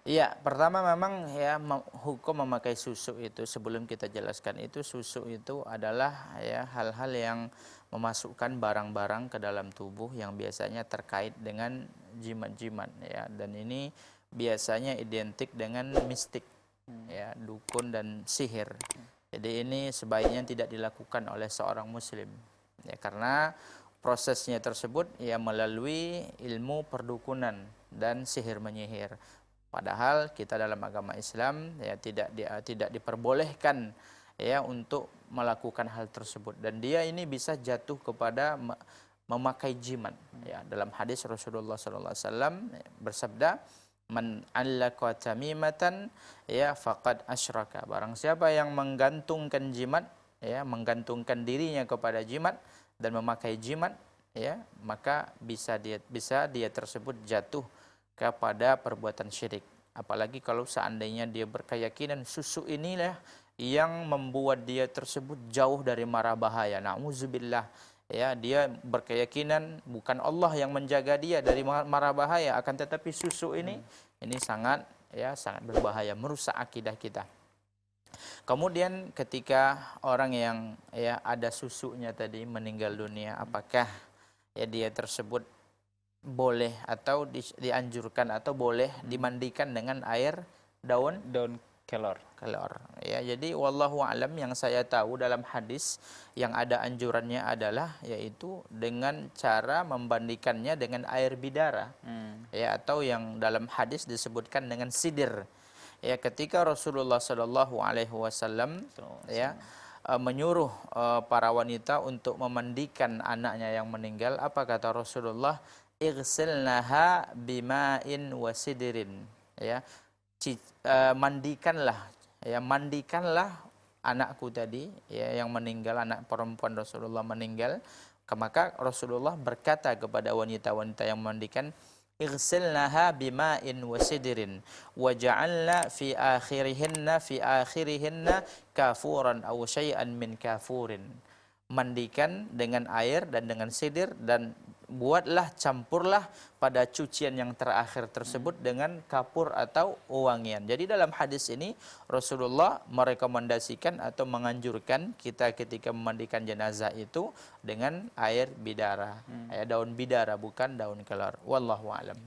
Iya, pertama memang ya hukum memakai susu itu sebelum kita jelaskan itu susu itu adalah ya hal-hal yang memasukkan barang-barang ke dalam tubuh yang biasanya terkait dengan jimat-jimat ya, dan ini biasanya identik dengan mistik ya, dukun dan sihir. Jadi ini sebaiknya tidak dilakukan oleh seorang muslim ya, karena prosesnya tersebut ya melalui ilmu perdukunan dan sihir menyihir. Padahal kita dalam agama Islam ya tidak diperbolehkan ya untuk melakukan hal tersebut, dan dia ini bisa jatuh kepada memakai jimat ya. Dalam hadis Rasulullah sallallahu alaihi wasallam bersabda, man allaqa tamimatan ya faqad asyraka. Barang siapa yang menggantungkan jimat ya, menggantungkan dirinya kepada jimat dan memakai jimat ya, maka bisa dia tersebut jatuh kepada perbuatan syirik. Apalagi kalau seandainya dia berkeyakinan susu inilah yang membuat dia tersebut jauh dari mara bahaya. Nauzubillah. Ya, dia berkeyakinan bukan Allah yang menjaga dia dari mara bahaya, akan tetapi susu ini sangat sangat berbahaya, merusak akidah kita. Kemudian ketika orang yang ya ada susunya tadi meninggal dunia, apakah ya dia tersebut boleh atau dianjurkan atau boleh dimandikan dengan air daun kelor. Ya, jadi wallahu alam, yang saya tahu daun hadis yang ada anjurannya adalah yaitu dengan cara membandikannya dengan air bidara. Ya, atau yang dalam hadis disebutkan dengan sidir. Ya, ketika Rasulullah Shallallahu alaihi wasallam ya menyuruh para wanita untuk memandikan anaknya yang meninggal, apa kata Rasulullah? Igsilnaha bima'in wasidirin. Ya, mandikanlah anakku tadi ya yang meninggal, anak perempuan Rasulullah meninggal. Maka Rasulullah berkata kepada wanita-wanita yang memandikan, igsilnaha bima'in wasidirin waja'alna fi akhirihinna kafuran aw syai'an min kafurin. Mandikan dengan air dan dengan sidir, dan campurlah pada cucian yang terakhir tersebut dengan kapur atau wangian. Jadi dalam hadis ini Rasulullah merekomendasikan atau menganjurkan kita ketika memandikan jenazah itu dengan air bidara. Daun bidara, bukan daun kelor. Wallahu alam.